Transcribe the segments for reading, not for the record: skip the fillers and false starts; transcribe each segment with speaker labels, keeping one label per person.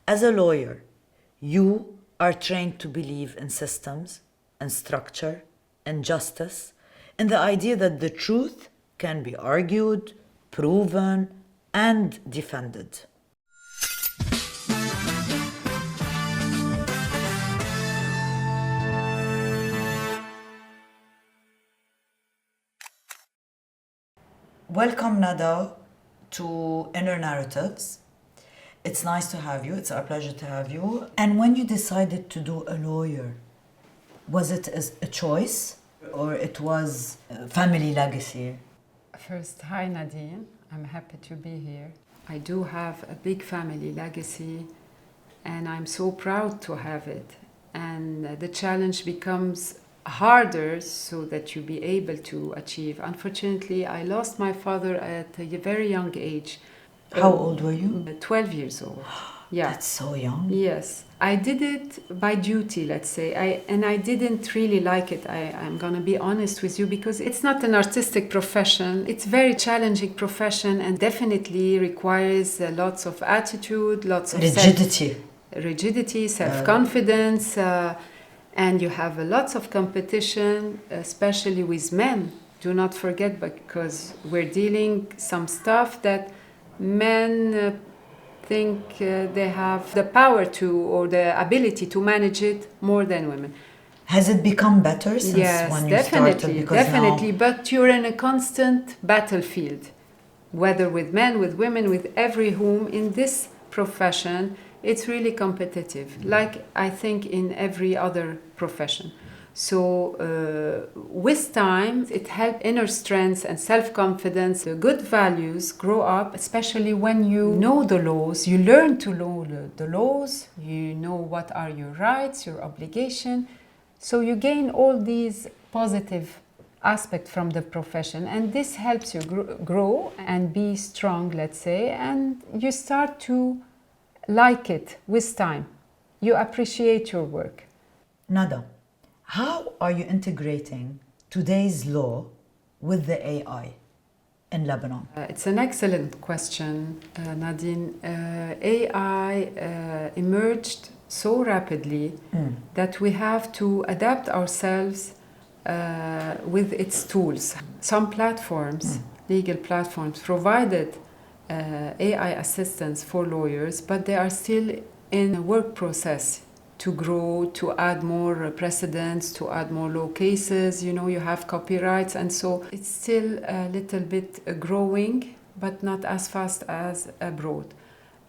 Speaker 1: As a lawyer, you are trained to believe in systems and structure and justice, and the idea that the truth can be argued, proven, and defended. Welcome, Nada, to Inner Narratives. It's nice to have you. It's our pleasure to have you. And when you decided to do a lawyer, was it a choice or it was a family legacy?
Speaker 2: First, hi Nadine. I'm happy to be here. I do have a big family legacy and I'm so proud to have it. And the challenge becomes harder so that you be able to achieve. Unfortunately, I lost my father at a very young age.
Speaker 1: How old were you?
Speaker 2: 12 years old. Yeah.
Speaker 1: That's so young.
Speaker 2: Yes. I did it by duty, let's say. I didn't really like it. I'm going to be honest with you because it's not an artistic profession. It's a very challenging profession and definitely requires lots of attitude, lots of rigidity, self-confidence, and you have lots of competition, especially with men. Do not forget, because we're dealing some stuff that men think they have the power to or the ability to manage it more than women.
Speaker 1: Has it become better since when you started?
Speaker 2: Because definitely. But you're in a constant battlefield, whether with men, with women, with every whom. In this profession, it's really competitive, like I think in every other profession. So with time, it helps inner strength and self-confidence. The good values grow up, especially when you know the laws. You learn to know the laws. You know what are your rights, your obligation. So you gain all these positive aspects from the profession. And this helps you grow and be strong, let's say. And you start to like it with time. You appreciate your work.
Speaker 1: Nada, how are you integrating today's law with the AI in Lebanon?
Speaker 2: It's an excellent question, Nadine. AI emerged so rapidly that we have to adapt ourselves with its tools. Some platforms, legal platforms, provided AI assistance for lawyers, but they are still in a work process to grow, to add more precedents, to add more law cases. You know, you have copyrights, and so it's still a little bit growing, but not as fast as abroad.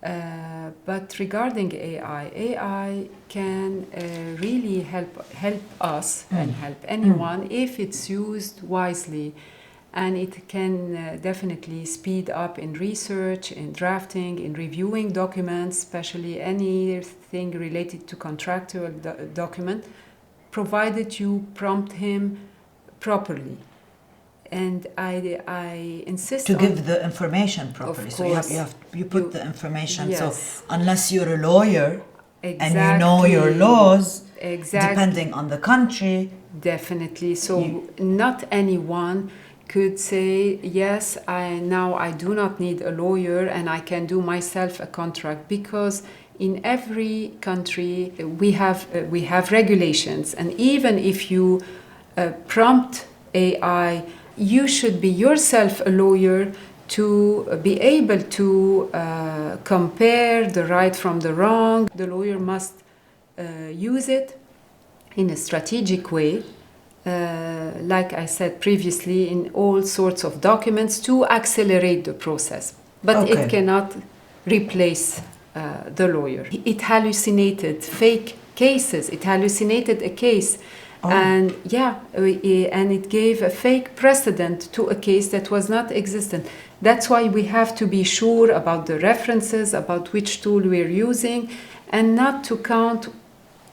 Speaker 2: But regarding AI can really help us and help anyone if it's used wisely. And it can definitely speed up in research, in drafting, in reviewing documents, especially anything related to contractual document, provided you prompt him properly. And I insist
Speaker 1: to give the information properly. So you put the information.
Speaker 2: Yes.
Speaker 1: So unless you're a lawyer and you know your laws, depending on the country.
Speaker 2: Definitely. So not anyone could say, yes, I do not need a lawyer and I can do myself a contract, because in every country we have regulations, and even if you prompt AI, you should be yourself a lawyer to be able to compare the right from the wrong. The lawyer must use it in a strategic way. Like I said previously, in all sorts of documents to accelerate the process. But it cannot replace the lawyer. It hallucinated fake cases. It hallucinated a case. And it gave a fake precedent to a case that was not existent. That's why we have to be sure about the references, about which tool we're using, and not to count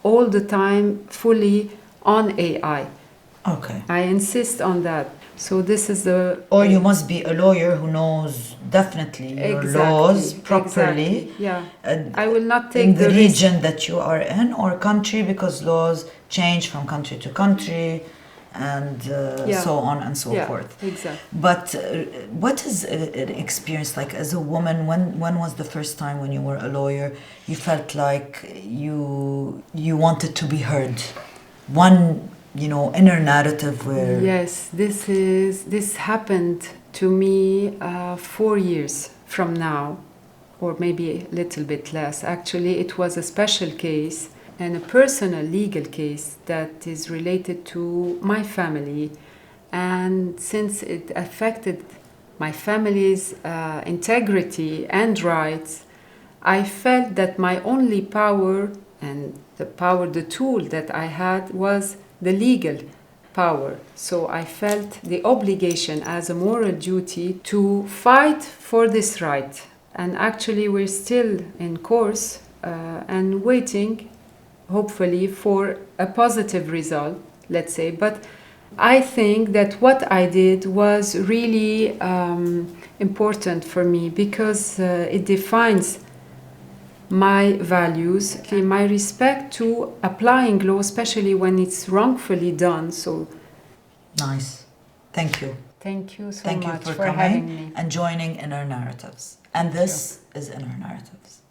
Speaker 2: all the time fully on AI.
Speaker 1: Okay.
Speaker 2: I insist on that. So this is the...
Speaker 1: Or you must be a lawyer who knows definitely your laws properly.
Speaker 2: Exactly. Yeah. I will not take
Speaker 1: in the region that you are in or country, because laws change from country to country. and
Speaker 2: Yeah.
Speaker 1: so on and so
Speaker 2: Yeah,
Speaker 1: forth.
Speaker 2: exactly.
Speaker 1: But what is an experience like as a woman? When was the first time when you were a lawyer you felt like you wanted to be heard? One, inner narrative where...
Speaker 2: Yes, this happened to me 4 years from now, or maybe a little bit less. Actually, it was a special case and a personal legal case that is related to my family. And since it affected my family's integrity and rights, I felt that my only power and the tool that I had was the legal power. So I felt the obligation as a moral duty to fight for this right. And actually, we're still in course and waiting, hopefully, for a positive result, let's say. But I think that what I did was really important for me because it defines my values, my respect to applying law, especially when it's wrongfully done. So,
Speaker 1: Nice. Thank you.
Speaker 2: thank you so
Speaker 1: Thank
Speaker 2: much
Speaker 1: you
Speaker 2: for having me.
Speaker 1: and joining Inner Narratives. And this is Inner Narratives.